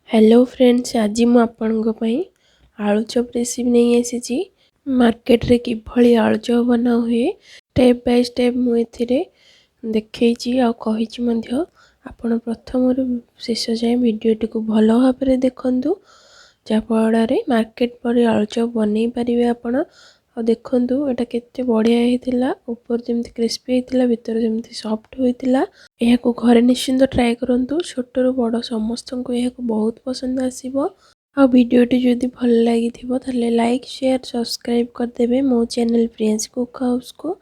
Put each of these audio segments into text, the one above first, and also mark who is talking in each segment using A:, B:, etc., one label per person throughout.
A: Hello friends, आज मु आपनको पई आलू चॉप रेसिपी नहीं आसी। मार्केट रे किभली आलू चॉप बना हुए स्टेप बाय स्टेप मु एथिरे देखैछि आ कहिछि मध्य। आपण प्रथम रु शेष जाए वीडियोटी को भलो भाबरे देखंतु, जा फଳରେ मार्केट पर आलू चॉप बनै परिबे आपण। और देखंतु एटा केते बढ़िया हेतिला, ऊपर जेमति क्रिस्पी हेतिला, भीतर जेमति सॉफ्ट होइतिला। एहा को घरे निश्चिंत ट्राई करंतु, छोट रु बड़ समस्त को एहा को बहुत पसंद आसीबो। आ वीडियोटी जदि भल लागि थिबो ताले लाइक शेयर सब्सक्राइब कर देबे मो चैनल प्रियांशी कुक हाउस को।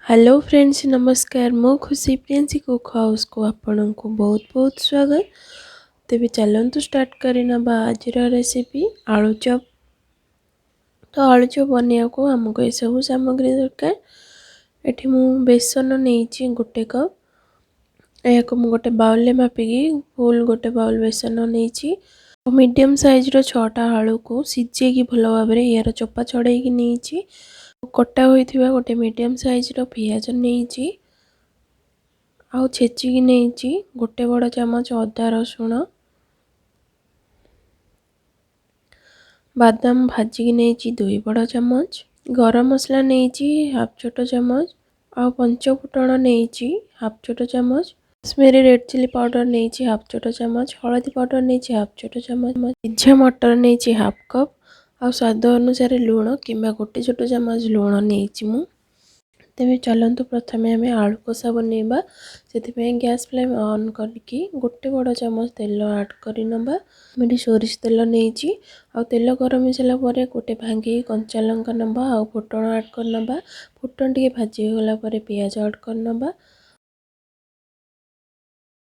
A: हेलो फ्रेंड्स, नमस्कार। मो खुशी प्रियांशी कुक हाउस को आपन को बहुत बहुत स्वागत। तेबे चलंतु स्टार्ट करिना बा आज रेसिपी आलू चॉप। तो आलू चॉप बनिया को हमको ये सब सामग्री दरकार। एठी मु बेसन नेइची गोटे कप। या को मु गोटे बाउल ले मापिकी फुल गोटे बाउल बेसन नेइची। मीडियम साइज रो 6टा आलू को सिजे की भलो भाबरे यार चोपा छड़ाई की नेइची। कटा होइथिबा गोटे मीडियम साइज रो पियाज नेइची। आउ छेची की नेइची गोटे बड़ चम्मच अदा रसुण। बादाम भाजी की नेइची 2 बड़ चम्मच। गरम मसला नेइची हाफ छोटो चम्मच। आउ पंचफुटण नेइची हाफ छोटो चम्मच। कश्मीरी रेड चिली पाउडर नेइची हाफ छोटो चम्मच। हळदी पाउडर नेइची हाफ छोटो चम्मच। सिझा मटर नेइची हाफ कप। आ स्वाद अनुसार लूण किंबा गोटे छोटो चम्मच लूण नेइची मु। तेबे चलंतु प्रथमे हमें आलू कषा बनेबा। सेति गैस फ्लेम ऑन करके गोटे बड़ चम्मच तेल ऐड करि नबा। मेडी सोरिष तेल नेइची। आ तेल गरम होइसला परे गोटे भांगी कंचा लंका नबा आ फुटण ऐड कर नबा। फुटण टिके भाजी होला परे पियाज ऐड कर नबा।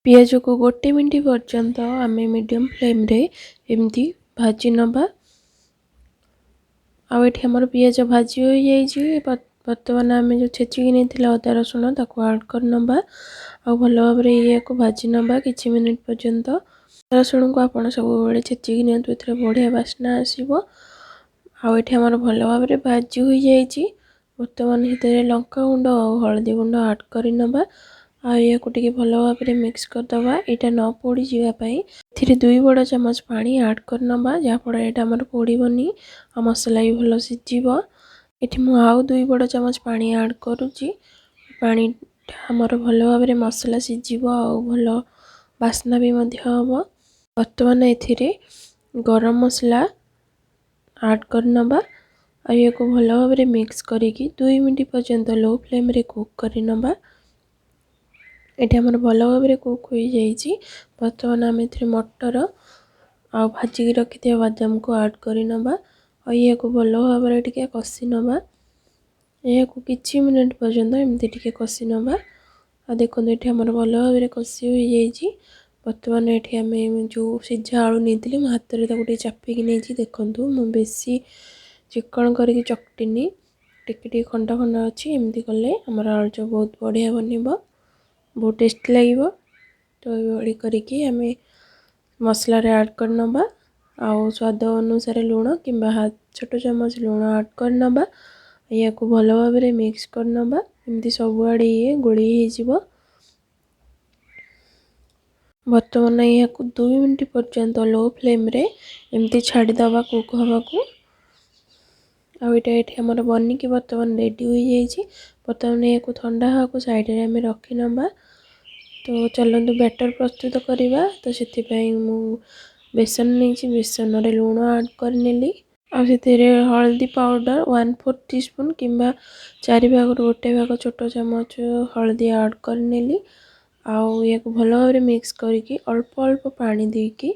A: पियाज को गोटे मिनट पर्यंत आमे मीडियम फ्लेम रे एमती भाजी नबा। आ एठी हमर पियाज भाजी हो जाइछि। बर्तमान आम जो छेचिकी नहीं अदा रसुण ताको ऐड कर नबा। आ भल भाव ये को भाजी नबा किछि मिनिट पर्यंत। रसुण को आपण सब बेले छेचिकी नियंतु, एथरे बढ़िया बास्ना आसीबो। आ एठी हमर भल भाव भाजी हो जाइछि। बर्तमान हितरे लंका गुंड और हळदी गुंड ऐड कर नबा। आ या को टिके भल भाव मिक्स कर दबा, एटा न पोड़ी जीवा पई। एथिरे 2 बड़ चम्मच पानी ऐड कर नबा, जा फळ एटा हमर पोड़ीबनी आ मसला भी भल सिझिबो। एठी मु आउ 2 बड़ चम्मच पानी ऐड करूची। पानी हमर भल भाव मसला सिझिबो आ भल बास्ना भी मध्य हबो। वर्तमान एथिरे गरम मसला ऐड कर नबा। आ या को भल भाव मिक्स करिकी 2 मिनिट पर्यंत लो फ्लेम रे कुक कर नबा। एठी हमर भल भाव कुक हो जाइछि। वर्तमान आम एथिरे मटर आ भाजी रखि बादाम को ऐड कर नबा। और या को भल भाव टिके कषि नबा। या को किछि मिनिट पर्यंत एमती टिके कषि नबा। आ देखो ये हमर भल भाव कषि हो जाइछि। वर्तमान एठी आम जो सिझा आलू नहीं मो हाथ में गोटे चापिकी नहीं देखूँ मु बेसी चिकन करके चकटिनी, टिके खंडा खंडा अच्छी। एमती कले आमर आलू चॉप बहुत बढ़िया बनब, बहुत टेस्टी लगे। तो ये करके आम मसला ऐड कर नबा। आउ स्वाद अनुसार लूण किंबा हाथ छोटो चम्मच लूण ऐड कर नबा। या को भल भाव मिक्स कर नबा। एमती सबुआड़े ये गोली हो। वर्तमान या को 2 मिनिट पर्यंत लो फ्लेम रे एमती छाड़ी दबा कुक हवा को। आईटा ये हमर बनिकी वर्तमान रेडी हो जाइछि। वर्तमान या को ठंडा हाँ को साइड रे आम रखी नबा। तो चलंतु बैटर प्रस्तुत करवा। तो से मु बेसन नहीं, बेसन रे लूण ऐड कर नेली। हल्दी पाउडर 1/4 टीस्पून किंबा 4 भाग गोटे भाग छोटो चम्मच हल्दी ऐड कर नेली। आउ या को भल भाव मिक्स करके अल्प अल्प पानी देकी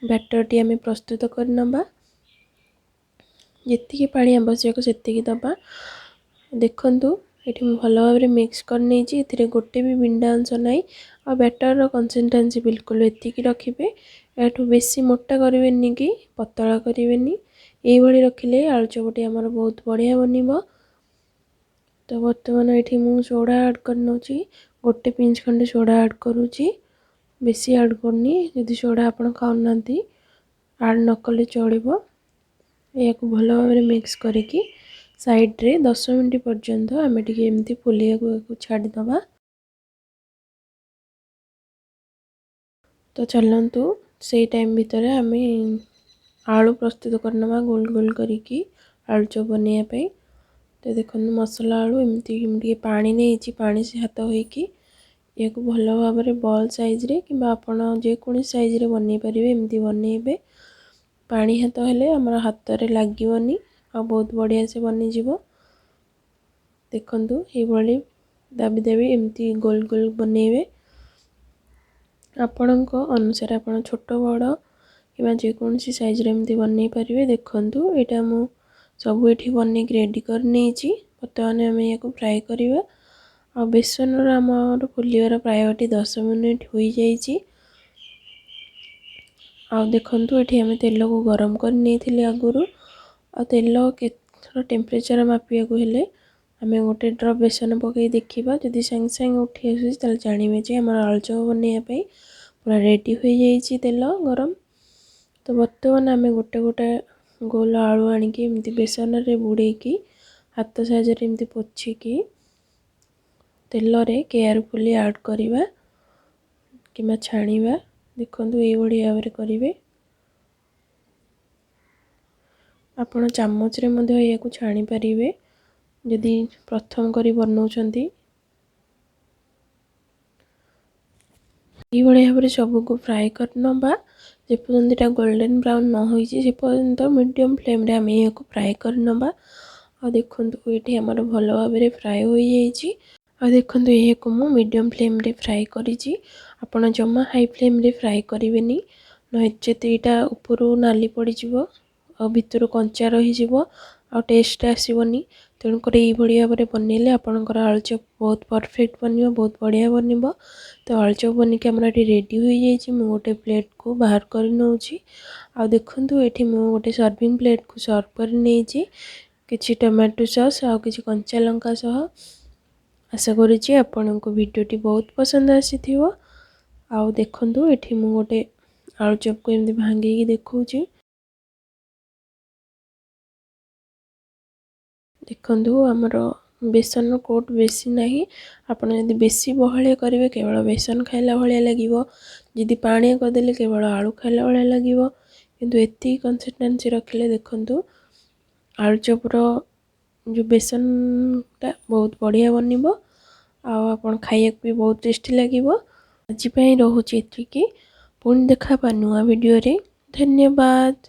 A: बैटर टी आम प्रस्तुत कर नबा। जेतिकी पानी आवश्यक सेतिकी दबा। देखंतु एठी मु भल भाव मिक्स कर नेछि। एथिरे गोटे भी बिंडा अंश नाही। आ बैटर रो कंसिस्टेंसी बिल्कुल एतिकी रखिबे। एठू बेसी मोटा करिवेनी कि पतला करिवेनी। एई भली रखिले आलू चॉपटी हमर बहुत बढ़िया बनिबो। तो वर्तमान एठी मु सोडा ऐड कर नउची। गोटे पिंच खंडे सोडा ऐड करूची, बेसी ऐड करनी। यदि सोडा आपण खाउनांती ऐड न कले चलिबो। या को भल भाव मिक्स करके साइड रे 10 मिनिट पर्यंत आम टिके एमती फुलिया को छाड़ी दबा। तो चलंतु ସେଇ ଟାଇମ୍ ଭିତରେ ଆମେ आलू प्रस्तुत करना गोल गोल करिकी आलू चप बनैया पे। तो देखो मसला आलू एमती पानी नहीं पानी से हाथ होइकी या भल भाव में बॉल साइज रे कि आपड़ जेको साइज रे बन पारे एमती बनइबे। पानी हाथ हेले आमर हाथ रे लगनी आ बहुत बढ़िया से बनीज। देखु ये दाबी दाबी एमती गोल गोल बनइबे। आपण अनुसार आप छोट बड़ कि जेकोसी साइज एमती बनई पारे। देखु यहाँ मु सब ये बन रेडी कर बर्तमान आम या फ्राए करवा। आ बेसन आमर फुलिबार प्राय 10 मिनिट हो जाइए। आ देखु ये आम तेल को गरम कर नहीं आगुरी आ तेल के टेम्परेचर मापिया हेले आम गोटे ड्रप बेसन पकई देखा जदि सांगे सांगे उठी आस जानवे जे आम आलू चप बनवाई पूरा रेडी हो जाइए तेल गरम। तो बर्तमान आम गोटे गोटे गोल आलू आणिकी एमती बेसन रे बुड़ेकी हाथ साइज एमती पोछिकी तेल रे केयरफुली ऐड करवा कि छाणीबा। देखु ये भाव में करेंगे। आपण चामच रे या छाणी पारे जदि प्रथम करी बनाउछंती। ये भाव में सबको फ्राए करनबा जेपर्यंत एटा गोल्डन ब्राउन न हो पर्यंत मीडियम फ्लेम रे आम या फ्राए करनबा। आ देखु ये आमर भल भाव में फ्राए हो जाइए। आ देखु ये मु मीडियम फ्लेम रे फ्राए करी। आपण जमा हाई फ्लेम रे फ्राए करेंगे नचेत यहाँ उपरू नाली पड़ज आ भितर कंचा रही आ टेस्ट आसबनी। तेणुक ये भाव में बनइले आपंकर आलू चप बहुत परफेक्ट बन बहुत बढ़िया बन। तो आलू चप बनिक आम रेडी हो जाइए। मुझे गोटे प्लेट को बाहर कर नौ। आ देखु ये गोटे सर्विंग प्लेट को सर्व कर नहीं कि टमाटो सॉस आ कि कंचा लंका सह। आशा करुँची आपण को वीडियोटी बहुत पसंद आसी। आ देखु ये मुझे गोटे आलू चप को एमती भांगी देखा। देखु आमर बेसन कोट बेसी ना आपड़ जब बेसी बहलिया करेंगे केवल बेसन खाइला भाया लगे। जदि पानी करदे केवल आलू खाइला भाया लगे। किंतु एति कंसिस्टेंसी रखिले देखु आलू चपर जो बेसन टा बहुत बढ़िया बन आपन खाइया भी बहुत टेस्टी लगे। आज रोचे पुणी देखा नुआ वीडियो रे। धन्यवाद।